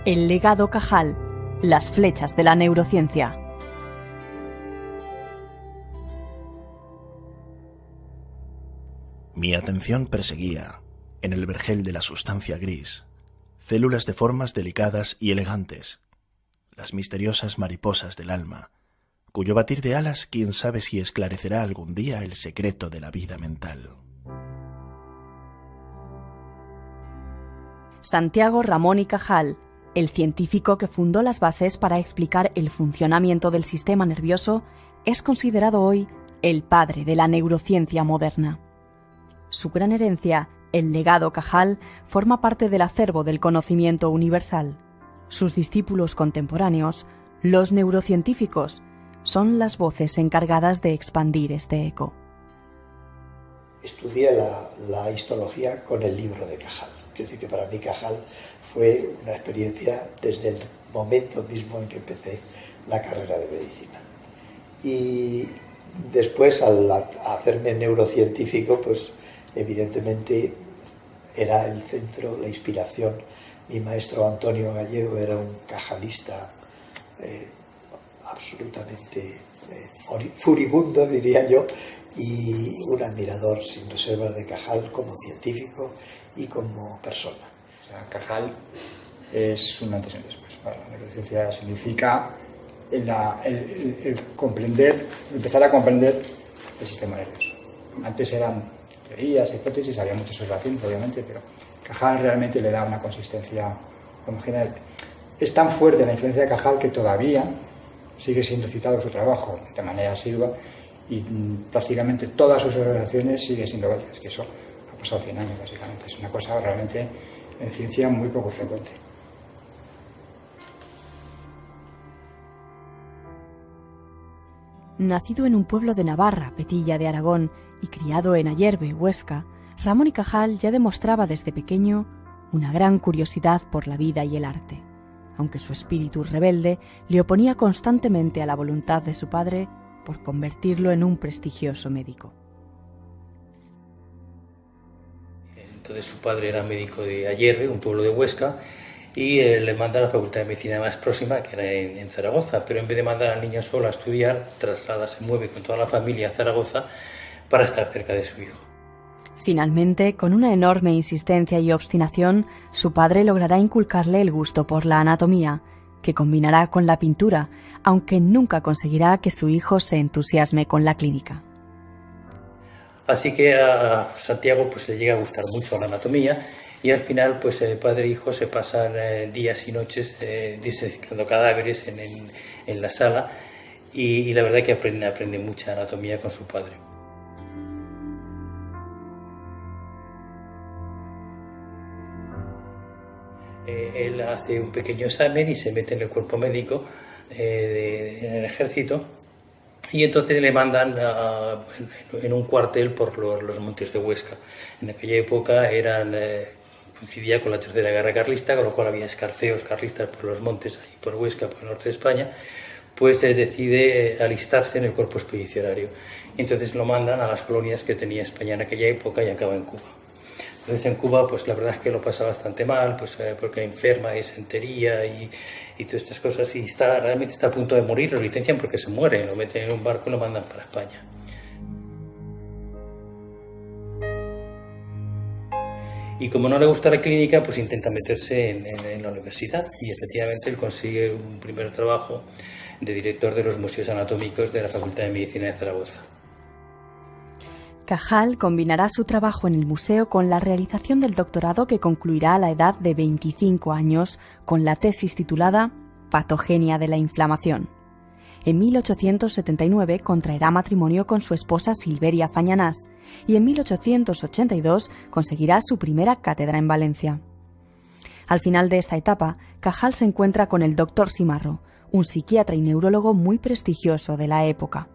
El legado Cajal, las flechas de la neurociencia. Mi atención perseguía, en el vergel de la sustancia gris, células de formas delicadas y elegantes, las misteriosas mariposas del alma, cuyo batir de alas quién sabe si esclarecerá algún día el secreto de la vida mental. Santiago Ramón y Cajal, el científico que fundó las bases para explicar el funcionamiento del sistema nervioso, es considerado hoy el padre de la neurociencia moderna. Su gran herencia, el legado Cajal, forma parte del acervo del conocimiento universal. Sus discípulos contemporáneos, los neurocientíficos, son las voces encargadas de expandir este eco. Estudié la histología con el libro de Cajal. Quiero decir que para mí Cajal fue una experiencia desde el momento mismo en que empecé la carrera de medicina. Y después, al hacerme neurocientífico, pues evidentemente era el centro, la inspiración. Mi maestro Antonio Gallego era un cajalista absolutamente furibundo, diría yo, y un admirador sin reservas de Cajal como científico y como persona. O sea, Cajal es un antes y un después. La neurociencia significa el comprender, empezar a comprender el sistema nervioso. Antes eran teorías, hipótesis, había muchas observaciones, obviamente, pero Cajal realmente le da una consistencia homogénea. Es tan fuerte la influencia de Cajal que todavía sigue siendo citado su trabajo de manera asidua y prácticamente todas sus observaciones siguen siendo válidas, que eso ha pasado 100 años básicamente. Es una cosa realmente en ciencia muy poco frecuente. Nacido en un pueblo de Navarra, Petilla de Aragón, y criado en Ayerbe, Huesca, Ramón y Cajal ya demostraba desde pequeño una gran curiosidad por la vida y el arte, aunque su espíritu rebelde le oponía constantemente a la voluntad de su padre por convertirlo en un prestigioso médico. Entonces su padre era médico de Ayerbe, un pueblo de Huesca, y le manda a la Facultad de Medicina más próxima, que era en Zaragoza, pero en vez de mandar al niño solo a estudiar, se mueve con toda la familia a Zaragoza para estar cerca de su hijo. Finalmente, con una enorme insistencia y obstinación, su padre logrará inculcarle el gusto por la anatomía, que combinará con la pintura, aunque nunca conseguirá que su hijo se entusiasme con la clínica. Así que a Santiago pues le llega a gustar mucho la anatomía y al final pues padre e hijo se pasan días y noches disecando cadáveres en la sala y la verdad que aprende mucha anatomía con su padre. Él hace un pequeño examen y se mete en el cuerpo médico en el ejército y entonces le mandan en un cuartel por los montes de Huesca. En aquella época coincidía con la Tercera Guerra Carlista, con lo cual había escarceos carlistas por los montes, ahí por Huesca, por el norte de España, pues decide alistarse en el cuerpo expedicionario. Entonces lo mandan a las colonias que tenía España en aquella época y acaba en Cuba. Entonces en Cuba pues la verdad es que lo pasa bastante mal, pues porque enferma de disentería y todas estas cosas y realmente está a punto de morir, lo licencian porque se muere, lo meten en un barco y lo mandan para España. Y como no le gusta la clínica, pues intenta meterse en la universidad y efectivamente él consigue un primer trabajo de director de los museos anatómicos de la Facultad de Medicina de Zaragoza. Cajal combinará su trabajo en el museo con la realización del doctorado que concluirá a la edad de 25 años con la tesis titulada Patogenia de la inflamación. En 1879 contraerá matrimonio con su esposa Silveria Fañanás y en 1882 conseguirá su primera cátedra en Valencia. Al final de esta etapa, Cajal se encuentra con el doctor Simarro, un psiquiatra y neurólogo muy prestigioso de la época.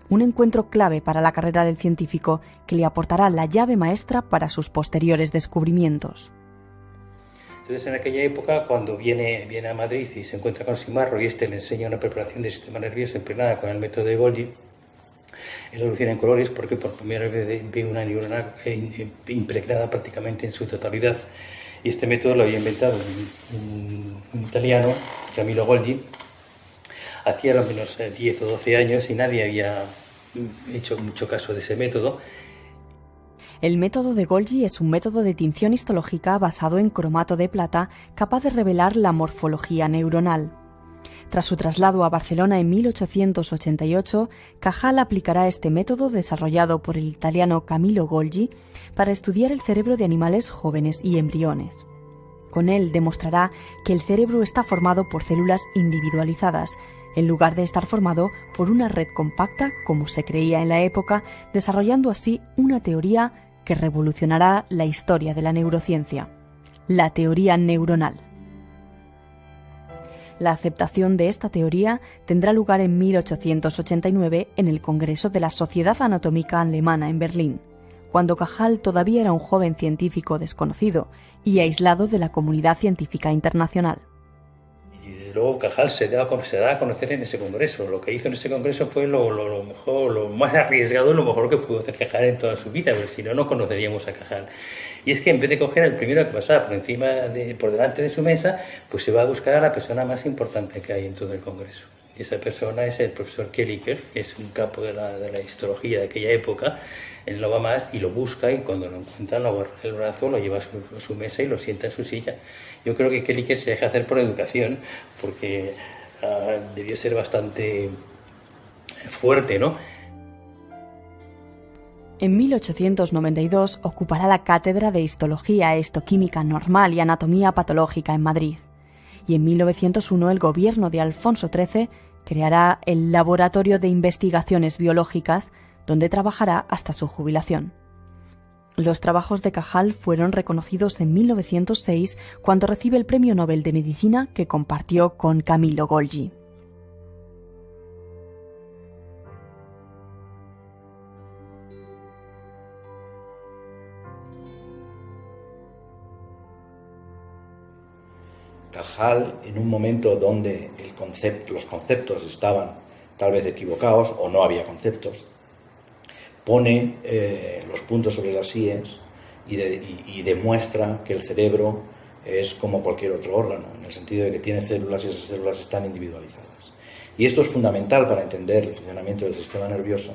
Un encuentro clave para la carrera del científico que le aportará la llave maestra para sus posteriores descubrimientos. Entonces, en aquella época, cuando viene a Madrid y se encuentra con Simarro y le enseña una preparación del sistema nervioso empleada con el método de Golgi, él alucina en colores porque por primera vez ve una neurona impregnada prácticamente en su totalidad Y este método lo había inventado un italiano, Camillo Golgi, hacía lo menos 10 o 12 años y nadie había hecho mucho caso de ese método. El método de Golgi es un método de tinción histológica basado en cromato de plata capaz de revelar la morfología neuronal. Tras su traslado a Barcelona en 1888, Cajal aplicará este método desarrollado por el italiano Camillo Golgi para estudiar el cerebro de animales jóvenes y embriones. Con él demostrará que el cerebro está formado por células individualizadas, en lugar de estar formado por una red compacta, como se creía en la época, desarrollando así una teoría que revolucionará la historia de la neurociencia: la teoría neuronal. La aceptación de esta teoría tendrá lugar en 1889 en el Congreso de la Sociedad Anatómica Alemana en Berlín, cuando Cajal todavía era un joven científico desconocido y aislado de la comunidad científica internacional. Y desde luego Cajal se da a conocer en ese congreso. Lo que hizo en ese congreso fue lo mejor, lo más arriesgado, lo mejor que pudo hacer Cajal en toda su vida, porque si no, no conoceríamos a Cajal. Y es que en vez de coger al primero que pasaba por delante de su mesa, pues se va a buscar a la persona más importante que hay en todo el congreso. Y esa persona es el profesor Kelliker, que es un capo de la histología de aquella época. Él no va más y lo busca, y cuando lo encuentra lo agarra el brazo, lo lleva a su mesa y lo sienta en su silla. Yo creo que Kelliker se deja hacer por educación, porque debió ser bastante fuerte, ¿no? En 1892 ocupará la cátedra de Histología, Histoquímica Normal y Anatomía Patológica en Madrid. Y en 1901 el gobierno de Alfonso XIII creará el Laboratorio de Investigaciones Biológicas, donde trabajará hasta su jubilación. Los trabajos de Cajal fueron reconocidos en 1906 cuando recibe el Premio Nobel de Medicina que compartió con Camillo Golgi. Cajal, en un momento donde los conceptos estaban tal vez equivocados o no había conceptos, pone los puntos sobre las íes y demuestra que el cerebro es como cualquier otro órgano, en el sentido de que tiene células y esas células están individualizadas. Y esto es fundamental para entender el funcionamiento del sistema nervioso,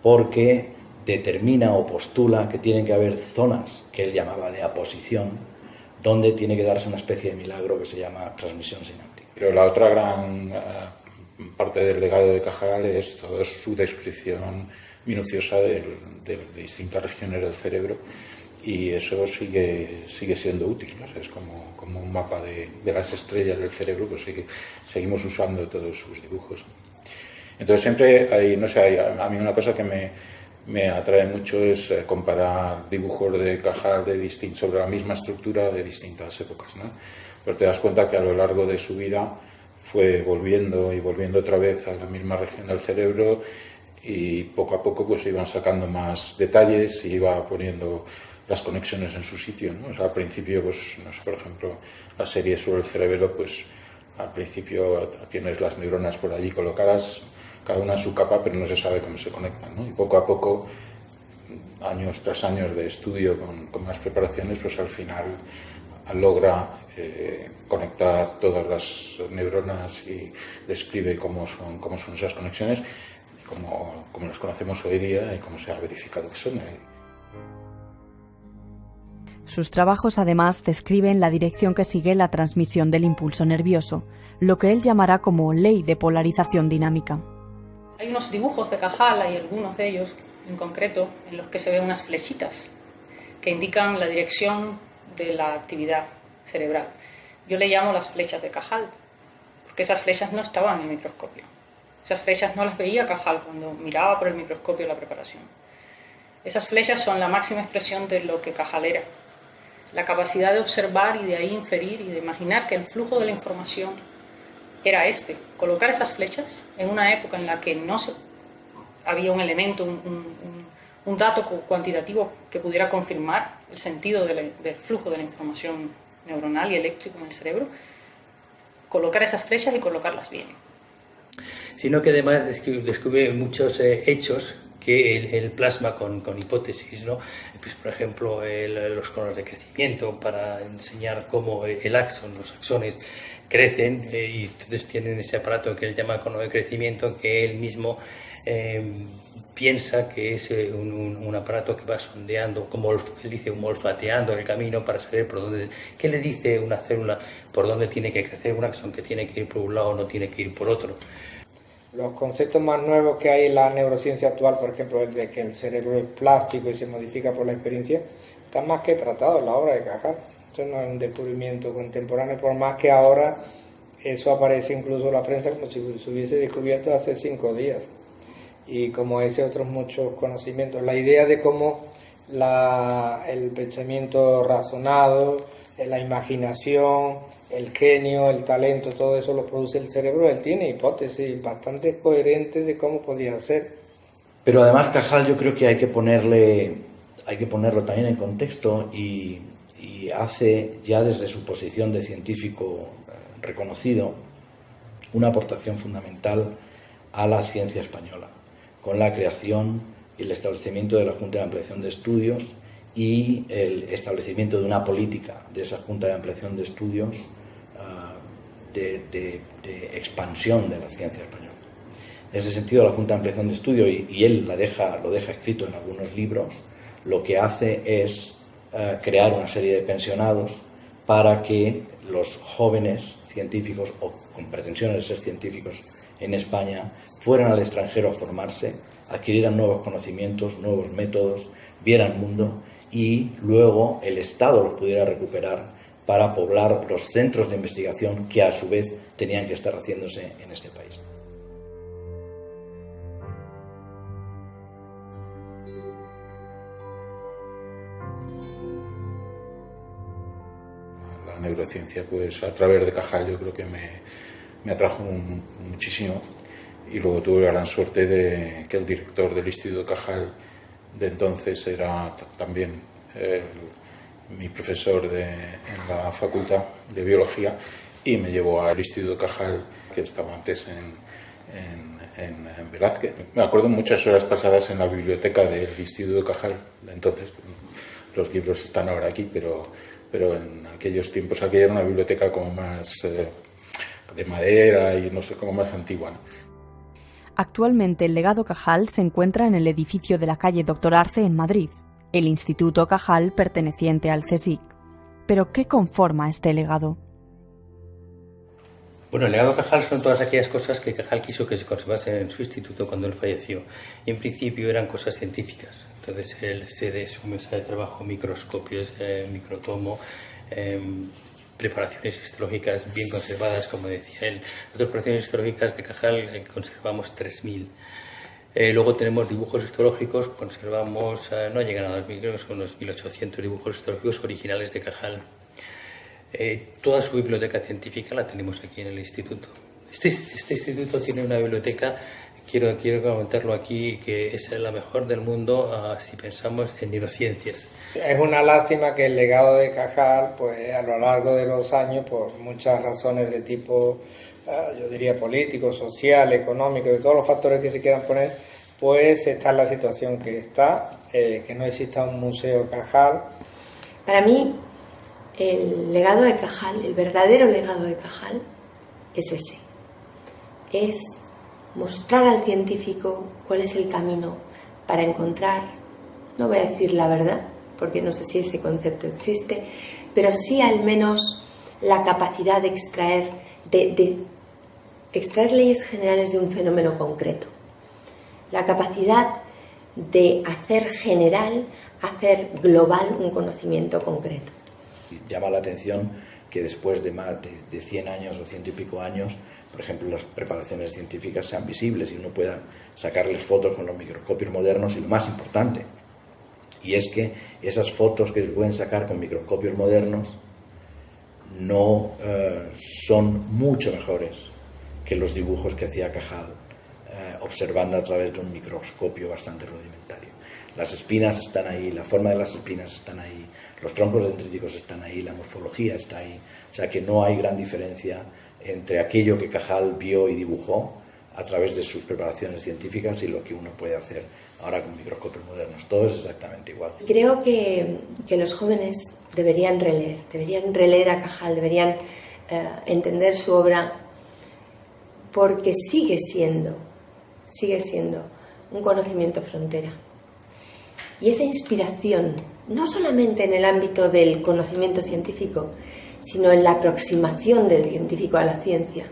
porque determina o postula que tienen que haber zonas que él llamaba de aposición, donde tiene que darse una especie de milagro que se llama transmisión sináptica. Pero la otra gran parte del legado de Cajal es toda su descripción minuciosa de distintas regiones del cerebro, y eso sigue siendo útil, ¿no? O sea, es como un mapa de las estrellas del cerebro, pues seguimos usando todos sus dibujos. Entonces siempre hay, no sé, a mí una cosa que me atrae mucho es comparar dibujos de Cajal sobre la misma estructura de distintas épocas, ¿no? Pero te das cuenta que a lo largo de su vida fue volviendo otra vez a la misma región del cerebro, y poco a poco pues iban sacando más detalles y iba poniendo las conexiones en su sitio, ¿no? O sea, al principio, pues, no sé, por ejemplo, la serie sobre el cerebro, pues al principio tienes las neuronas por allí colocadas, cada una en su capa, pero no se sabe cómo se conectan, ¿no? Y poco a poco, años tras años de estudio con más preparaciones, pues al final logra conectar todas las neuronas y describe cómo son esas conexiones, como las conocemos hoy día y cómo se ha verificado que son. Sus trabajos además describen la dirección que sigue la transmisión del impulso nervioso, lo que él llamará como ley de polarización dinámica. Hay unos dibujos de Cajal, hay algunos de ellos en concreto, en los que se ven unas flechitas que indican la dirección de la actividad cerebral. Yo le llamo las flechas de Cajal, porque esas flechas no estaban en el microscopio. Esas flechas no las veía Cajal cuando miraba por el microscopio la preparación. Esas flechas son la máxima expresión de lo que Cajal era. La capacidad de observar y de ahí inferir y de imaginar que el flujo de la información era colocar esas flechas en una época en la que no había un elemento, un dato cuantitativo que pudiera confirmar el sentido del flujo de la información neuronal y eléctrico en el cerebro, colocar esas flechas y colocarlas bien. Sino que además descubre muchos hechos que él plasma con hipótesis, ¿no? Pues, por ejemplo, los conos de crecimiento para enseñar cómo los axones crecen, y entonces tienen ese aparato que él llama cono de crecimiento, que él mismo piensa que es un aparato que va sondeando, como él dice, olfateando el camino para saber por dónde, qué le dice una célula, por dónde tiene que crecer un axón, que tiene que ir por un lado o no tiene que ir por otro. Los conceptos más nuevos que hay en la neurociencia actual, por ejemplo, el de que el cerebro es plástico y se modifica por la experiencia, están más que tratados en la obra de Cajal. Esto no es un descubrimiento contemporáneo, por más que ahora eso aparece incluso en la prensa como si se hubiese descubierto hace 5 días. Y como ese, otros muchos conocimientos. La idea de cómo el pensamiento razonado, la imaginación, el genio, el talento, todo eso lo produce el cerebro. Él tiene hipótesis bastante coherentes de cómo podía ser. Pero además Cajal, yo creo que hay que ponerlo también en contexto, y hace ya desde su posición de científico reconocido una aportación fundamental a la ciencia española, con la creación y el establecimiento de la Junta de Ampliación de Estudios y el establecimiento de una política de esa Junta de Ampliación de Estudios de expansión de la ciencia española. En ese sentido, la Junta de Ampliación de Estudios, y él lo deja escrito en algunos libros, lo que hace es crear una serie de pensionados para que los jóvenes científicos o con pretensiones de ser científicos en España fueran al extranjero a formarse, adquirieran nuevos conocimientos, nuevos métodos, vieran mundo, y luego el Estado los pudiera recuperar para poblar los centros de investigación que a su vez tenían que estar haciéndose en este país. La neurociencia, pues a través de Cajal, yo creo que me atrajo muchísimo, y luego tuve la gran suerte de que el director del Instituto Cajal de entonces era también mi profesor en la Facultad de Biología, y me llevó al Instituto Cajal, que estaba antes en Velázquez. Me acuerdo muchas horas pasadas en la biblioteca del Instituto Cajal de entonces. Los libros están ahora aquí, pero en aquellos tiempos aquella era una biblioteca como más de madera y no sé, como más antigua, ¿no? Actualmente el legado Cajal se encuentra en el edificio de la calle Doctor Arce en Madrid, el Instituto Cajal perteneciente al CSIC. ¿Pero qué conforma este legado? Bueno, el legado Cajal son todas aquellas cosas que Cajal quiso que se conservasen en su instituto cuando él falleció. Y en principio eran cosas científicas. Entonces él cede su mesa de trabajo, microscopios, microtomo, preparaciones histológicas bien conservadas, como decía él. Nosotros preparaciones histológicas de Cajal conservamos 3.000. Luego tenemos dibujos histológicos, conservamos, no llegan a 2.000, son unos 1.800 dibujos histológicos originales de Cajal. Toda su biblioteca científica la tenemos aquí en el instituto. Este instituto tiene una biblioteca, quiero comentarlo aquí, que es la mejor del mundo si pensamos en neurociencias. Es una lástima que el legado de Cajal, pues a lo largo de los años, por muchas razones de tipo, yo diría político, social, económico, de todos los factores que se quieran poner, pues está en la situación que está, que no exista un museo Cajal. Para mí, el legado de Cajal, el verdadero legado de Cajal, es ese. Es mostrar al científico cuál es el camino para encontrar, no voy a decir la verdad, porque no sé si ese concepto existe, pero sí al menos la capacidad de extraer leyes generales de un fenómeno concreto. La capacidad de hacer general, hacer global un conocimiento concreto. Llama la atención que después de más de 100 años o 100 y pico años, por ejemplo, las preparaciones científicas sean visibles y uno pueda sacarles fotos con los microscopios modernos, y lo más importante, y es que esas fotos que se pueden sacar con microscopios modernos no son mucho mejores que los dibujos que hacía Cajal observando a través de un microscopio bastante rudimentario. Las espinas están ahí, la forma de las espinas están ahí, los troncos dendríticos están ahí, la morfología está ahí, o sea que no hay gran diferencia entre aquello que Cajal vio y dibujó a través de sus preparaciones científicas y lo que uno puede hacer ahora con microscopios modernos. Todo es exactamente igual. Creo que los jóvenes deberían releer a Cajal, deberían entender su obra, porque sigue siendo un conocimiento frontera. Y esa inspiración, no solamente en el ámbito del conocimiento científico, sino en la aproximación del científico a la ciencia,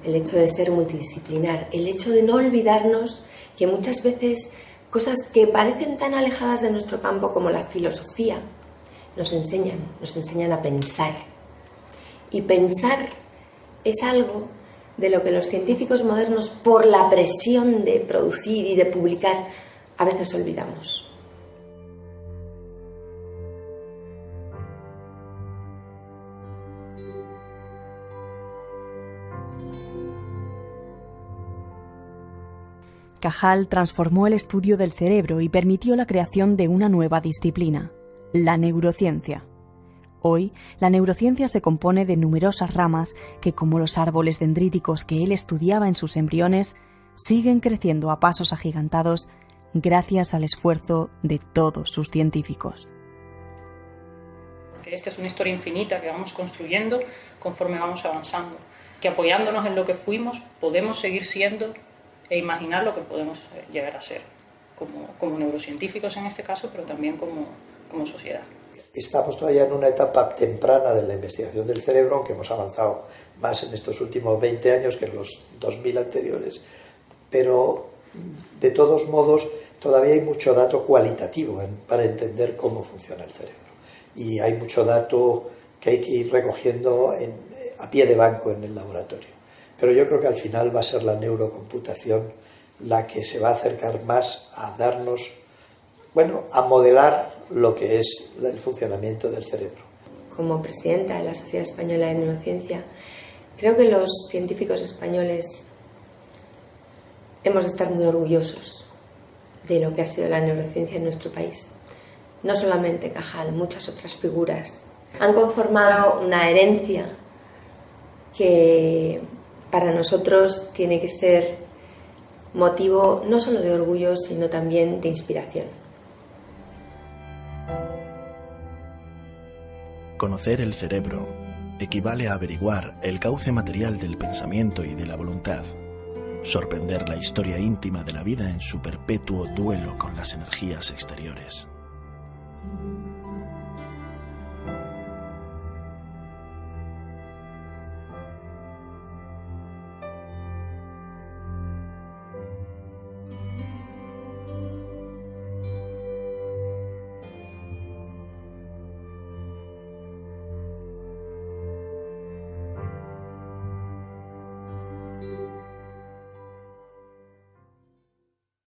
el hecho de ser multidisciplinar, el hecho de no olvidarnos que muchas veces cosas que parecen tan alejadas de nuestro campo como la filosofía nos enseñan a pensar. Y pensar es algo de lo que los científicos modernos, por la presión de producir y de publicar, a veces olvidamos. Cajal transformó el estudio del cerebro y permitió la creación de una nueva disciplina, la neurociencia. Hoy, la neurociencia se compone de numerosas ramas que, como los árboles dendríticos que él estudiaba en sus embriones, siguen creciendo a pasos agigantados gracias al esfuerzo de todos sus científicos. Porque esta es una historia infinita que vamos construyendo conforme vamos avanzando, que apoyándonos en lo que fuimos podemos seguir siendo e imaginar lo que podemos llegar a ser, como neurocientíficos en este caso, pero también como sociedad. Estamos todavía en una etapa temprana de la investigación del cerebro, aunque hemos avanzado más en estos últimos 20 años que en los 2000 anteriores, pero de todos modos todavía hay mucho dato cualitativo para entender cómo funciona el cerebro. Y hay mucho dato que hay que ir recogiendo a pie de banco en el laboratorio. Pero yo creo que al final va a ser la neurocomputación la que se va a acercar más a darnos, a modelar lo que es el funcionamiento del cerebro. Como presidenta de la Sociedad Española de Neurociencia, creo que los científicos españoles hemos de estar muy orgullosos de lo que ha sido la neurociencia en nuestro país. No solamente Cajal, muchas otras figuras han conformado una herencia que para nosotros tiene que ser motivo no solo de orgullo, sino también de inspiración. Conocer el cerebro equivale a averiguar el cauce material del pensamiento y de la voluntad, sorprender la historia íntima de la vida en su perpetuo duelo con las energías exteriores.